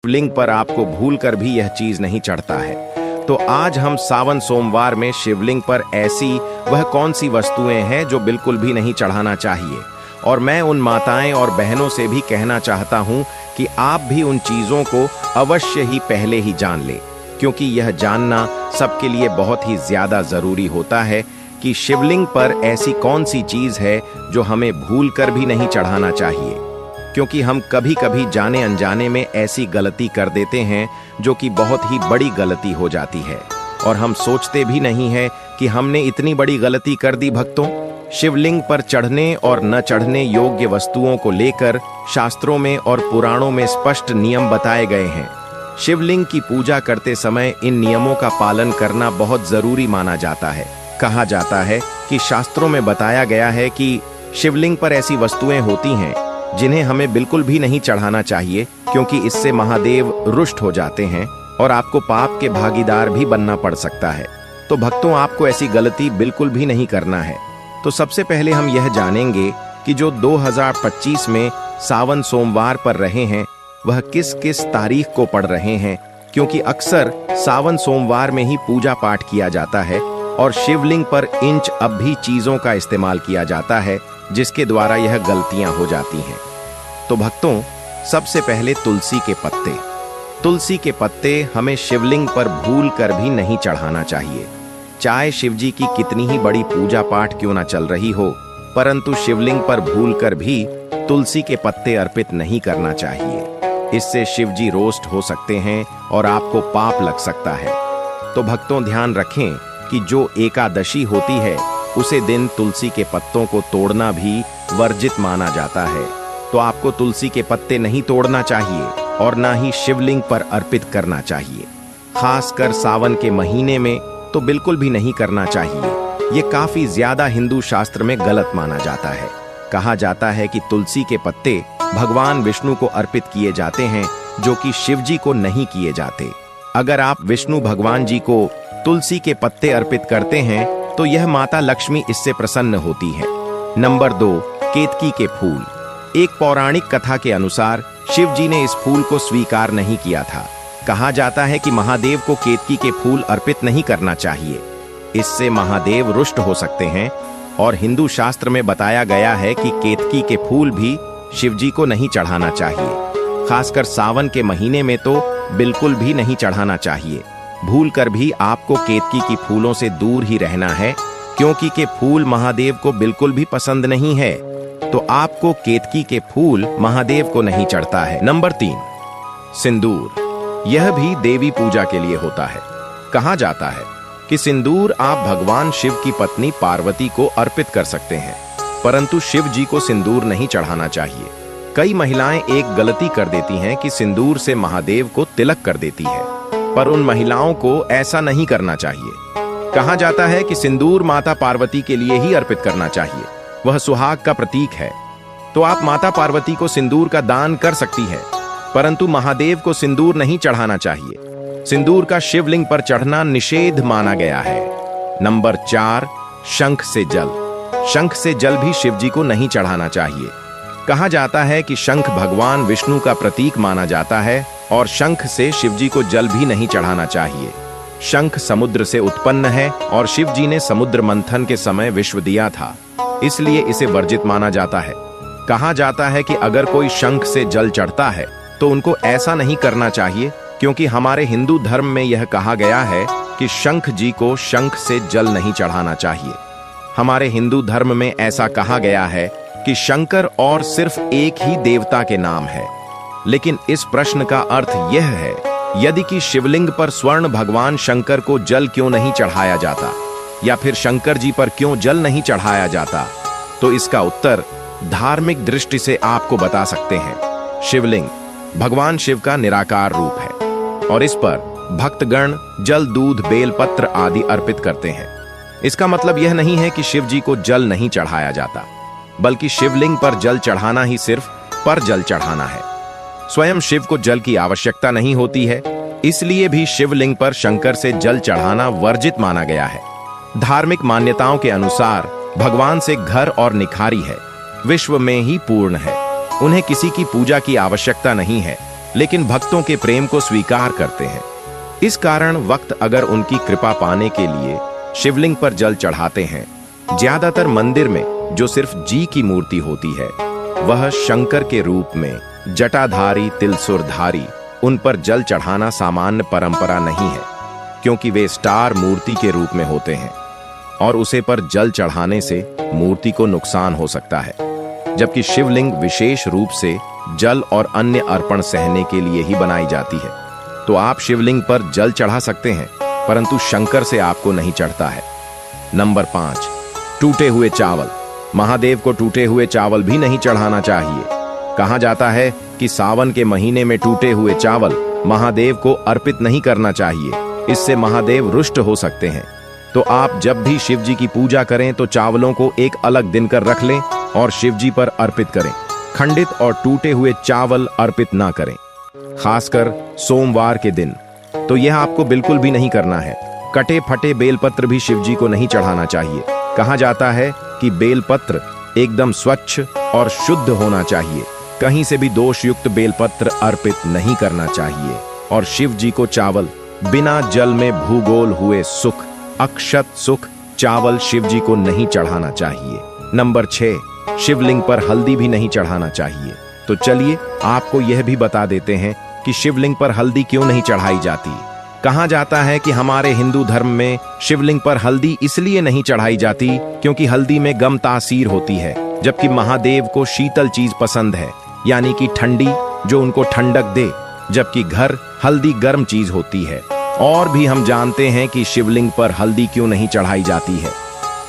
शिवलिंग पर आपको भूलकर भी यह चीज नहीं चढ़ता है। तो आज हम सावन सोमवार में शिवलिंग पर ऐसी वह कौन सी वस्तुएं हैं जो बिल्कुल भी नहीं चढ़ाना चाहिए। और मैं उन माताएं और बहनों से भी कहना चाहता हूं कि आप भी उन चीजों को अवश्य ही पहले ही जान लें, क्योंकि यह जानना सबके लिए बहुत ही ज्यादा जरूरी होता है कि शिवलिंग पर ऐसी कौन सी चीज है जो हमें भूल कर भी नहीं चढ़ाना चाहिए। क्योंकि हम कभी कभी जाने अनजाने में ऐसी गलती कर देते हैं जो कि बहुत ही बड़ी गलती हो जाती है, और हम सोचते भी नहीं है कि हमने इतनी बड़ी गलती कर दी। भक्तों, शिवलिंग पर चढ़ने और न चढ़ने योग्य वस्तुओं को लेकर शास्त्रों में और पुराणों में स्पष्ट नियम बताए गए हैं। शिवलिंग की पूजा करते समय इन नियमों का पालन करना बहुत जरूरी माना जाता है। कहा जाता है कि शास्त्रों में बताया गया है कि शिवलिंग पर ऐसी वस्तुएं होती हैं जिन्हें हमें बिल्कुल भी नहीं चढ़ाना चाहिए, क्योंकि इससे महादेव रुष्ट हो जाते हैं और आपको पाप के भागीदार भी बनना पड़ सकता है। तो भक्तों, आपको ऐसी गलती बिल्कुल भी नहीं करना है। तो सबसे पहले हम यह जानेंगे कि जो 2025 में सावन सोमवार पर रहे हैं वह किस किस तारीख को पड़ रहे हैं, क्योंकि अक्सर सावन सोमवार में ही पूजा पाठ किया जाता है और शिवलिंग पर इंच अब भी चीजों का इस्तेमाल किया जाता है, जिसके द्वारा यह गलतियां हो जाती हैं। तो भक्तों, सबसे पहले तुलसी के पत्ते। तुलसी के पत्ते हमें शिवलिंग पर भूल कर भी नहीं चढ़ाना चाहिए। चाहे शिवजी की कितनी ही बड़ी पूजा पाठ क्यों ना चल रही हो, परंतु शिवलिंग पर भूल कर भी तुलसी के पत्ते अर्पित नहीं करना चाहिए। इससे शिवजी रोस्ट हो सकते हैं और आपको पाप लग सकता है। तो भक्तों, ध्यान रखें कि जो एकादशी होती है उसे दिन तुलसी के पत्तों को तोड़ना भी वर्जित माना जाता है। तो आपको तुलसी के पत्ते नहीं तोड़ना चाहिए और ना ही शिवलिंग पर अर्पित करना चाहिए। खासकर सावन के महीने में तो बिल्कुल भी नहीं करना चाहिए। ये काफी ज्यादा हिंदू शास्त्र में गलत माना जाता है। कहा जाता है कि तुलसी के पत्ते भगवान विष्णु को अर्पित किए जाते हैं, जो कि शिवजी को नहीं किए जाते। अगर आप विष्णु भगवान जी को तुलसी के पत्ते अर्पित करते हैं तो यह माता लक्ष्मी इससे प्रसन्न होती है। नंबर 2, केतकी के फूल। एक पौराणिक कथा के अनुसार शिव जी ने इस फूल को स्वीकार नहीं किया था। कहा जाता है कि महादेव को केतकी के फूल अर्पित नहीं करना चाहिए, इससे महादेव रुष्ट हो सकते हैं। और हिंदू शास्त्र में बताया गया है कि केतकी के फूल भी शिवजी को नहीं चढ़ाना चाहिए। खासकर सावन के महीने में तो बिल्कुल भी नहीं चढ़ाना चाहिए। भूल कर भी आपको केतकी की फूलों से दूर ही रहना है, क्योंकि के फूल महादेव को बिल्कुल भी पसंद नहीं है। तो आपको केतकी के फूल महादेव को नहीं चढ़ता है। नंबर 3, सिंदूर। यह भी देवी पूजा के लिए होता है। कहा जाता है कि सिंदूर आप भगवान शिव की पत्नी पार्वती को अर्पित कर सकते हैं, परंतु शिव जी को सिंदूर नहीं चढ़ाना चाहिए। कई महिलाएं एक गलती कर देती हैं कि सिंदूर से महादेव को तिलक कर देती है, पर उन महिलाओं को ऐसा नहीं करना चाहिए। कहा जाता है कि सिंदूर माता पार्वती के लिए ही अर्पित करना चाहिए, वह सुहाग का प्रतीक है। तो आप माता पार्वती को सिंदूर का दान कर सकती है, परंतु महादेव को सिंदूर नहीं चढ़ाना चाहिए। सिंदूर का शिवलिंग पर चढ़ना निषेध माना गया है। नंबर 4, शंख से जल। शंख से जल भी शिवजी को नहीं चढ़ाना चाहिए। कहा जाता है कि शंख भगवान विष्णु का प्रतीक माना जाता है और शंख से शिवजी को जल भी नहीं चढ़ाना चाहिए। शंख समुद्र से उत्पन्न है और शिवजी ने समुद्र मंथन के समय विश्व दिया था, इसलिए इसे वर्जित माना जाता है। कहा जाता है कि अगर कोई शंख से जल चढ़ता है तो उनको ऐसा नहीं करना चाहिए, क्योंकि हमारे हिंदू धर्म में यह कहा गया है कि शंख जी को शंख से जल नहीं चढ़ाना चाहिए। हमारे हिंदू धर्म में ऐसा कहा गया है कि शंकर और सिर्फ एक ही देवता के नाम है। लेकिन इस प्रश्न का अर्थ यह है, यदि कि शिवलिंग पर स्वर्ण भगवान शंकर को जल क्यों नहीं चढ़ाया जाता, या फिर शंकर जी पर क्यों जल नहीं चढ़ाया जाता, तो इसका उत्तर धार्मिक दृष्टि से आपको बता सकते हैं। शिवलिंग भगवान शिव का निराकार रूप है और इस पर भक्तगण जल, दूध, बेलपत्र आदि अर्पित करते हैं। इसका मतलब यह नहीं है कि शिव जी को जल नहीं चढ़ाया जाता, बल्कि शिवलिंग पर जल चढ़ाना ही सिर्फ पर जल चढ़ाना है। स्वयं शिव को जल की आवश्यकता नहीं होती है, इसलिए भी शिवलिंग पर शंकर से जल चढ़ाना वर्जित माना गया है। धार्मिक मान्यताओं के अनुसार भगवान से घर और निखारी है, विश्व में ही पूर्ण है, उन्हें किसी की पूजा की आवश्यकता नहीं है। लेकिन भक्तों के प्रेम को स्वीकार करते हैं। इस कारण वक्त अगर उनकी कृपा पाने के लिए शिवलिंग पर जल चढ़ाते हैं। ज्यादातर मंदिर में जो सिर्फ जी की मूर्ति होती है, वह शंकर के रूप में जटाधारी तिलसुरधारी, उन पर जल चढ़ाना सामान्य परंपरा नहीं है, क्योंकि वे स्टार मूर्ति के रूप में होते हैं और उसे पर जल चढ़ाने से मूर्ति को नुकसान हो सकता है। जबकि शिवलिंग विशेष रूप से जल और अन्य अर्पण सहने के लिए ही बनाई जाती है। तो आप शिवलिंग पर जल चढ़ा सकते हैं, परंतु शंकर से आपको नहीं चढ़ता है। नंबर 5, टूटे हुए चावल। महादेव को टूटे हुए चावल भी नहीं चढ़ाना चाहिए। कहा जाता है कि सावन के महीने में टूटे हुए चावल महादेव को अर्पित नहीं करना चाहिए, इससे महादेव रुष्ट हो सकते हैं। तो आप जब भी शिव जी की पूजा करें तो चावलों को एक अलग दिन कर रख लें और शिव जी पर अर्पित करें। खंडित और टूटे हुए चावल अर्पित ना करें, खासकर सोमवार के दिन। तो यह आपको बिल्कुल भी नहीं करना है। कटे फटे बेलपत्र भी शिव जी को नहीं चढ़ाना चाहिए। कहा जाता है कि बेलपत्र एकदम स्वच्छ और शुद्ध होना चाहिए। कहीं से भी दोष युक्त बेलपत्र अर्पित नहीं करना चाहिए। और शिव जी को चावल बिना जल में भूगोल हुए सुख, अक्षत सुख चावल शिव जी को नहीं चढ़ाना चाहिए। नंबर 6, शिवलिंग पर हल्दी भी नहीं चढ़ाना चाहिए। तो चलिए आपको यह भी बता देते हैं कि शिवलिंग पर हल्दी क्यों नहीं चढ़ाई जाती। कहा जाता है कि हमारे हिंदू धर्म में शिवलिंग पर हल्दी इसलिए नहीं चढ़ाई जाती क्योंकि हल्दी में गम तासीर होती है, जबकि महादेव को शीतल चीज पसंद है, यानी कि ठंडी, जो उनको ठंडक दे, जबकि घर हल्दी गर्म चीज होती है। और भी हम जानते हैं कि शिवलिंग पर हल्दी क्यों नहीं चढ़ाई जाती है।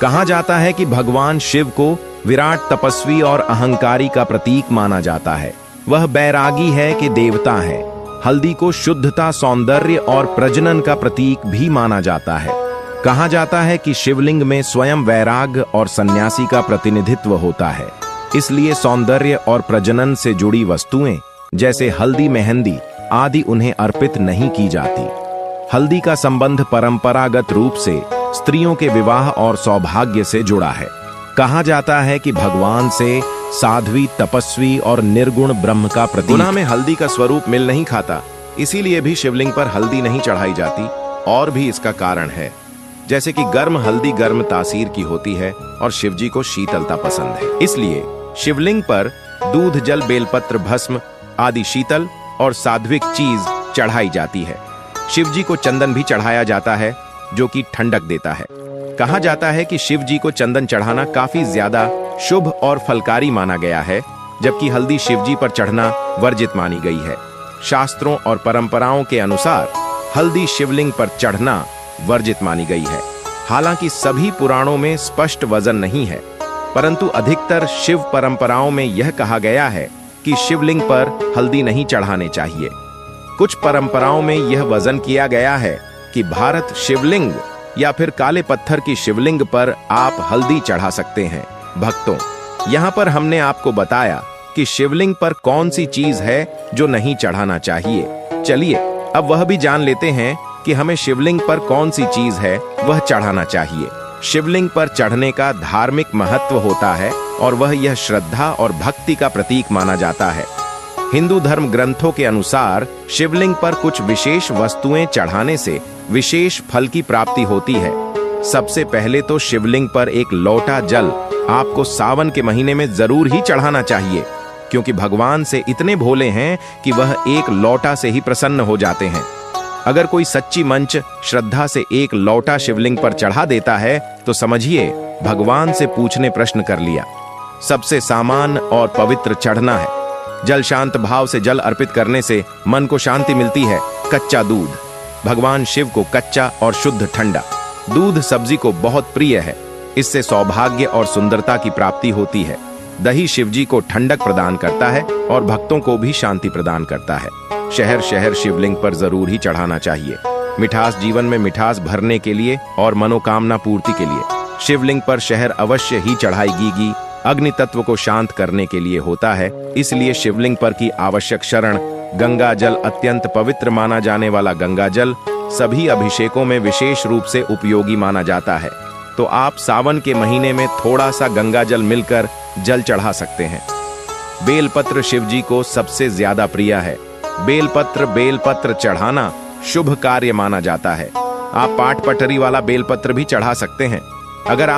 कहा जाता है कि भगवान शिव को विराट तपस्वी और अहंकारी का प्रतीक माना जाता है। वह बैरागी है कि देवता है। हल्दी को शुद्धता, सौंदर्य और प्रजनन का प्रतीक भी माना जाता है। कहा जाता है कि शिवलिंग में स्वयं वैराग और सन्यासी का प्रतिनिधित्व होता है, इसलिए सौंदर्य और प्रजनन से जुड़ी वस्तुएं जैसे हल्दी, मेहंदी आदि उन्हें अर्पित नहीं की जाती। हल्दी का संबंध परंपरागत रूप से स्त्रियों के विवाह और सौभाग्य से जुड़ा है। कहा जाता है कि भगवान से साध्वी, तपस्वी और निर्गुण ब्रह्म का प्रतीक। गुना में हल्दी का स्वरूप मिल नहीं खाता, इसीलिए भी शिवलिंग पर हल्दी नहीं चढ़ाई जाती। और भी इसका कारण है, जैसे कि गर्म हल्दी गर्म तासीर की होती है और शिवजी को शीतलता पसंद है, इसलिए शिवलिंग पर दूध, जल, बेलपत्र, भस्म आदि शीतल और सात्विक चीज चढ़ाई जाती है। शिवजी को चंदन भी चढ़ाया जाता है, जो कि ठंडक देता है। कहा जाता है कि शिव जी को चंदन चढ़ाना काफी ज्यादा शुभ और फलकारी माना गया है, जबकि हल्दी शिव जी पर चढ़ना वर्जित मानी गई है। शास्त्रों और परंपराओं के अनुसार हल्दी शिवलिंग पर चढ़ना वर्जित मानी गई है। हालांकि सभी पुराणों में स्पष्ट वजन नहीं है, परंतु अधिकतर शिव परंपराओं में यह कहा गया है कि शिवलिंग पर हल्दी नहीं चढ़ाने चाहिए। कुछ परंपराओं में यह वजन किया गया है कि भारत शिवलिंग या फिर काले पत्थर की शिवलिंग पर आप हल्दी चढ़ा सकते हैं। भक्तों, यहाँ पर हमने आपको बताया कि शिवलिंग पर कौन सी चीज है जो नहीं चढ़ाना चाहिए। चलिए अब वह भी जान लेते हैं कि हमें शिवलिंग पर कौन सी चीज है वह चढ़ाना चाहिए। शिवलिंग पर चढ़ने का धार्मिक महत्व होता है और वह यह श्रद्धा और भक्ति का प्रतीक माना जाता है। हिंदू धर्म ग्रंथों के अनुसार शिवलिंग पर कुछ विशेष वस्तुएं चढ़ाने से विशेष फल की प्राप्ति होती है। सबसे पहले तो शिवलिंग पर एक लोटा जल आपको सावन के महीने में जरूर ही चढ़ाना चाहिए, क्योंकि भगवान से इतने भोले हैं कि वह एक लोटा से ही प्रसन्न हो जाते हैं। अगर कोई सच्ची मंच श्रद्धा से एक लोटा शिवलिंग पर चढ़ा देता है तो समझिए भगवान से पूछने प्रश्न कर लिया। सबसे सामान्य और पवित्र चढ़ना है। जल शांत भाव से जल अर्पित करने से मन को शांति मिलती है। कच्चा दूध, भगवान शिव को कच्चा और शुद्ध ठंडा दूध सब्जी को बहुत प्रिय है। इससे सौभाग्य और सुंदरता की प्राप्ति होती है। दही शिवजी को ठंडक प्रदान करता है और भक्तों को भी शांति प्रदान करता है। शहर शहर शिवलिंग पर जरूर ही चढ़ाना चाहिए। मिठास जीवन में मिठास भरने के लिए और मनोकामना पूर्ति के लिए शिवलिंग पर शहर अवश्य ही चढ़ाई अग्नि तत्व को शांत करने के लिए होता है। इसलिए शिवलिंग पर की आवश्यक शरण गंगा जल अत्यंत पवित्र माना जाने वाला गंगा जल सभी अभिषेकों में विशेष रूप से उपयोगी माना जाता है। तो आप सावन के महीने में थोड़ा सा गंगा जल मिलकर जल चढ़ा सकते हैं। बेलपत्र शिवजी को सबसे ज्यादा प्रिय है। बेलपत्र चढ़ाना शुभ कार्य माना जाता है। आप पाट पटरी वाला बेलपत्र भी चढ़ा सकते हैं। अगर आप